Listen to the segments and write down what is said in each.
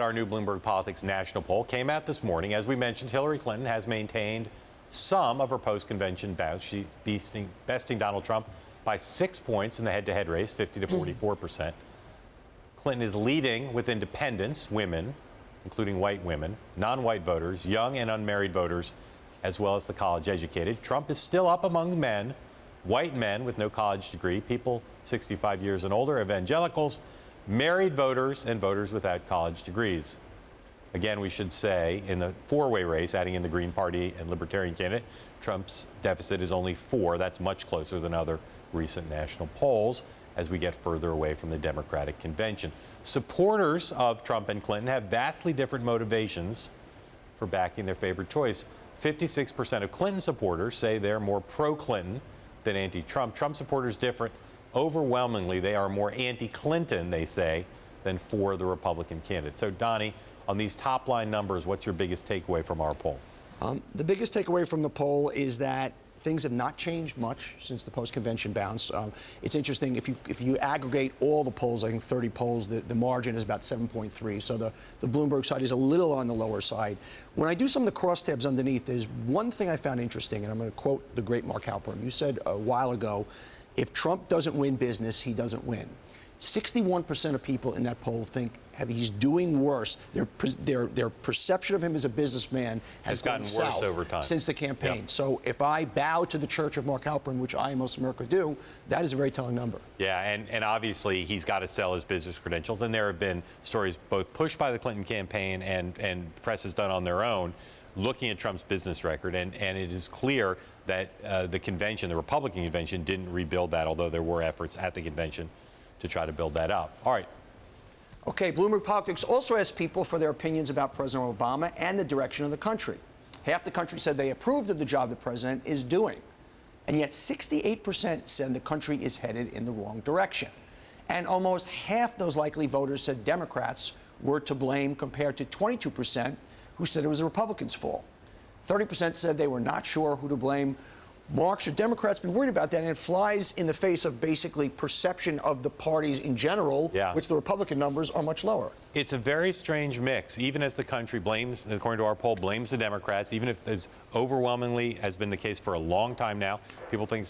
Our new Bloomberg Politics national poll came out this morning. As we mentioned, Hillary Clinton has maintained some of her post-convention bounce. She's besting Donald Trump by 6 points in the head-to-head race, 50 to 44%. Clinton is leading with independents, women, including white women, non-white voters, young and unmarried voters, as well as the college-educated. Trump is still up among men, white men with no college degree, people 65 years and older, evangelicals, married voters, and voters without college degrees. Again, we should say, in the four-way race, adding in the Green Party and Libertarian candidate, Trump's deficit is only 4. That's much closer than other recent national polls as we get further away from the Democratic convention. Supporters of Trump and Clinton have vastly different motivations for backing their favorite choice. 56% of Clinton supporters say they're more pro-Clinton than anti-Trump. Trump supporters different. Overwhelmingly, they are more anti-Clinton, they say, than for the Republican candidate. So, Donny, on these top-line numbers, what's your biggest takeaway from our poll? The biggest takeaway from the poll is that things have not changed much since the post-convention bounce. It's interesting, if you aggregate all the polls, I think 30 polls, the margin is about 7.3. So the Bloomberg side is a little on the lower side. When I do some of the crosstabs underneath, there's one thing I found interesting, and I'm going to quote the great Mark Halperin. You said a while ago, if Trump doesn't win business, he doesn't win. 61% of people in that poll think he's doing worse. Their perception of him as a businessman has gotten worse over time since the campaign. Yep. So if I bow to the church of Mark Halperin, which I and most of America do, that is a very telling number. Yeah, and obviously he's got to sell his business credentials. And there have been stories both pushed by the Clinton campaign and press has done on their own, looking at Trump's business record, and it is clear that the convention, the Republican convention, didn't rebuild that, although there were efforts at the convention to try to build that up. All right. Okay, Bloomberg Politics also asked people for their opinions about President Obama and the direction of the country. Half the country said they approved of the job the president is doing, and yet 68% said the country is headed in the wrong direction. And almost half those likely voters said Democrats were to blame, compared to 22% who said it was the Republicans' fault. 30% said they were not sure who to blame. Mark, should Democrats be worried about that? And it flies in the face of basically perception of the parties in general, which the Republican numbers are much lower. It's a very strange mix, even as the country blames, according to our poll, blames the Democrats, even if as overwhelmingly has been the case for a long time now, people think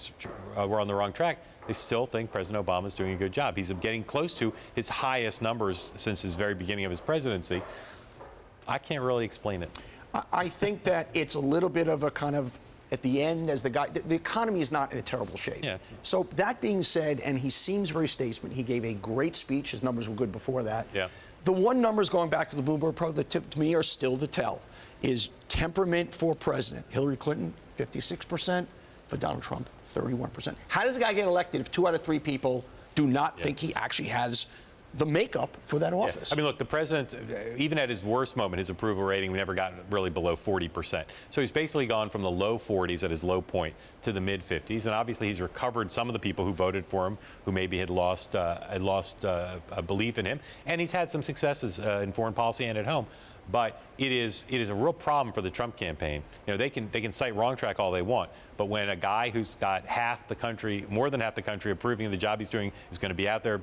we're on the wrong track. They still think President Obama is doing a good job. He's getting close to his highest numbers since his very beginning of his presidency. I can't really explain it. I think that it's a little bit of a kind of, at the end, as the economy is not in a terrible shape. Yeah. So that being said, and he seems very statesman, he gave a great speech. His numbers were good before that. Yeah. The one numbers going back to the Bloomberg Pro that to me are still the tell is temperament for president. Hillary Clinton, 56%. For Donald Trump, 31%. How does a guy get elected if 2 out of 3 people do not think he actually has the makeup for that office? I mean, look, the president, even at his worst moment, his approval rating never got really below 40%. So he's basically gone from the low 40s at his low point to the mid 50s. And obviously he's recovered some of the people who voted for him, who maybe had lost a belief in him. And he's had some successes in foreign policy and at home. But it is a real problem for the Trump campaign. You know, they can cite wrong track all they want, but when a guy who's got half the country, more than half the country, approving of the job he's doing, is going to be out there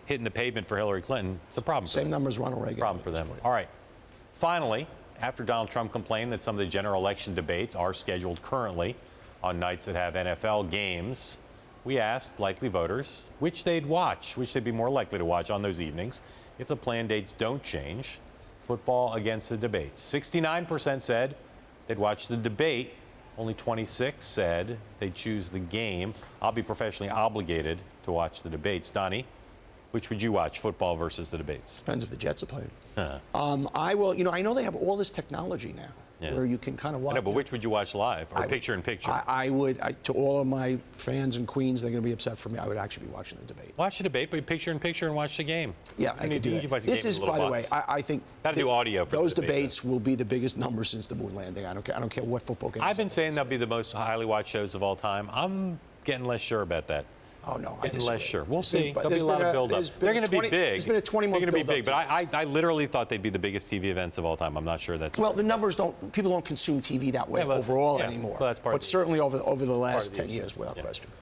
hitting the pavement for Hillary Clinton, it's a problem. Same numbers Ronald Reagan. Problem for them. All right. Finally, after Donald Trump complained that some of the general election debates are scheduled currently on nights that have NFL games, we asked likely voters which they'd watch, which they'd be more likely to watch on those evenings if the planned dates don't change. Football against the debates. 69% said they'd watch the debate. Only 26 said they'd choose the game. I'll be professionally obligated to watch the debates. Donny, which would you watch, football versus the debates? Depends if the Jets are playing. I will. You know, I know they have all this technology now where you can kind of watch. I know, but which would you watch live or picture in picture? I would. To all of my fans in Queens, they're going to be upset for me. I would actually be watching the debate. Watch the debate, but picture in picture and watch the game. Yeah, I could do that. This is, by the way, I think got to do audio for those the debate, debates will be the biggest number since the moon landing. I don't care what football game. I've been saying they'll be the most highly watched shows of all time. I'm getting less sure about that. Oh, no. Getting less sure. We'll see. There'll be a lot of build-up. They're going to be big. There's been a 20-month build-up. They're going to be big, build-up but I literally thought they'd be the biggest TV events of all time. I'm not sure that's well, the numbers people don't consume TV that way overall anymore. Well, that's part but certainly over the last 10 years, without question.